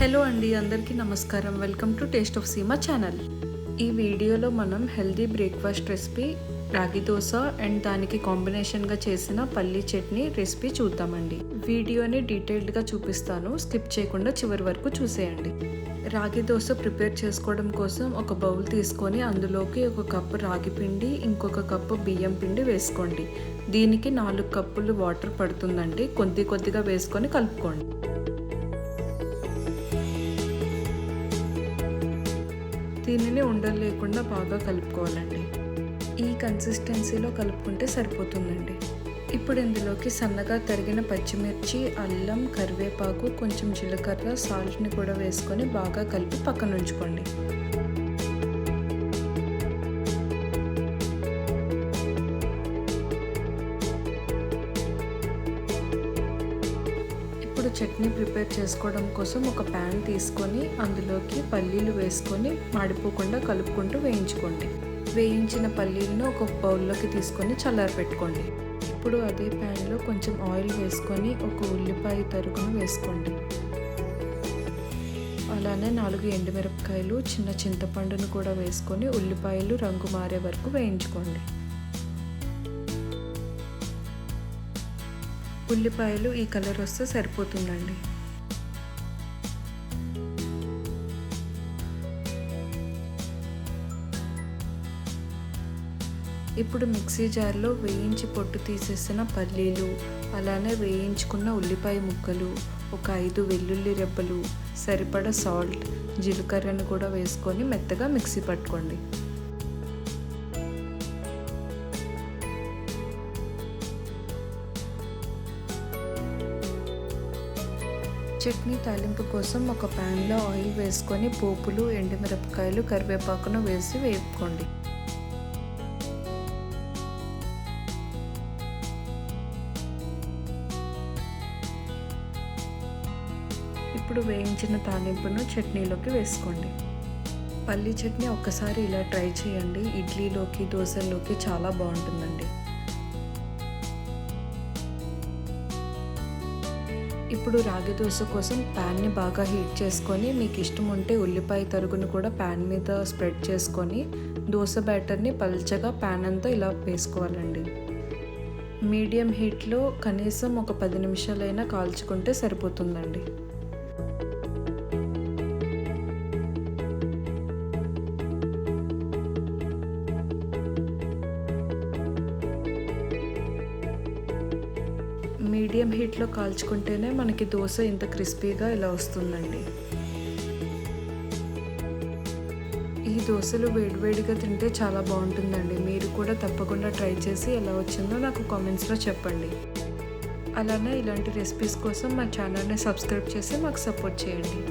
Hello అండి, అందరికీ నమస్కారం. Welcome to taste of Seema channel. ఈ వీడియోలో మనం హెల్దీ బ్రేక్ఫాస్ట్ రెసిపీ రాగి దోశ అండ్ దానికి కాంబినేషన్గా చేసిన పల్లీ చట్నీ రెసిపీ చూద్దామండి. వీడియోని డీటెయిల్డ్గా చూపిస్తాను, స్కిప్ చేయకుండా చివరి వరకు చూసేయండి. రాగి దోశ ప్రిపేర్ చేసుకోవడం కోసం ఒక బౌల్ తీసుకొని అందులోకి ఒక కప్పు రాగి పిండి, ఇంకొక కప్పు బియ్యం పిండి వేసుకోండి. దీనికి 4 కప్పులు వాటర్ పడుతుందండి. కొద్దిగా వేసుకొని కలుపుకోండి. దీనిని ఉండలు లేకుండా బాగా కలుపుకోవాలండి. ఈ కన్సిస్టెన్సీలో కలుపుకుంటే సరిపోతుందండి. ఇప్పుడు ఇందులోకి సన్నగా తరిగిన పచ్చిమిర్చి, అల్లం, కరివేపాకు, కొంచెం జీలకర్ర, సాల్ట్ని కూడా వేసుకొని బాగా కలిపి పక్కన ఉంచుకోండి. ఇప్పుడు చట్నీ ప్రిపేర్ చేసుకోవడం కోసం ఒక ప్యాన్ తీసుకొని అందులోకి పల్లీలు వేసుకొని మాడిపోకుండా కలుపుకుంటూ వేయించుకోండి. వేయించిన పల్లీలను ఒక బౌల్లోకి తీసుకొని చల్లారపెట్టుకోండి. ఇప్పుడు అదే ప్యాన్లో కొంచెం ఆయిల్ వేసుకొని ఒక ఉల్లిపాయ తరుగును వేసుకోండి. అలానే 4 ఎండుమిరపకాయలు, చిన్న చింతపండును కూడా వేసుకొని ఉల్లిపాయలు రంగు మారే వరకు వేయించుకోండి. ఉల్లిపాయలు ఈ కలర్ వస్తే సరిపోతుందండి. ఇప్పుడు మిక్సీ జార్లో వేయించి పొట్టు తీసేసిన పల్లీలు, అలానే వేయించుకున్న ఉల్లిపాయ ముక్కలు, ఒక 5 వెల్లుల్లి రెబ్బలు, సరిపడా సాల్ట్, జీలకర్రను కూడా వేసుకొని మెత్తగా మిక్సీ పట్టుకోండి. చట్నీ తాలింపు కోసం ఒక ప్యాన్లో ఆయిల్ వేసుకొని పోపులు, ఎండుమిరపకాయలు, కరివేపాకును వేసి వేపుకోండి. ఇప్పుడు వేయించిన తాలింపును చట్నీలోకి వేసుకోండి. పల్లీ చట్నీ ఒక్కసారి ఇలా ట్రై చేయండి. ఇడ్లీలోకి, దోశల్లోకి చాలా బాగుంటుందండి. ఇప్పుడు రాగి దోశ కోసం ప్యాన్ని బాగా హీట్ చేసుకొని మీకు ఇష్టం ఉంటే ఉల్లిపాయ తరుగును కూడా ప్యాన్ మీద స్ప్రెడ్ చేసుకొని దోశ బ్యాటర్ని పల్చగా ప్యాన్ అంతా ఇలా వేసుకోవాలండి. మీడియం హీట్లో కనీసం ఒక 10 నిమిషాలైనా కాల్చుకుంటే సరిపోతుందండి. మీడియం హీట్లో కాల్చుకుంటేనే మనకి దోశ ఇంత క్రిస్పీగా ఇలా వస్తుందండి. ఈ దోశలు వేడివేడిగా తింటే చాలా బాగుంటుందండి. మీరు కూడా తప్పకుండా ట్రై చేసి ఎలా వచ్చిందో నాకు కామెంట్స్లో చెప్పండి. అలానే ఇలాంటి రెసిపీస్ కోసం మా ఛానల్ని సబ్స్క్రైబ్ చేసి మాకు సపోర్ట్ చేయండి.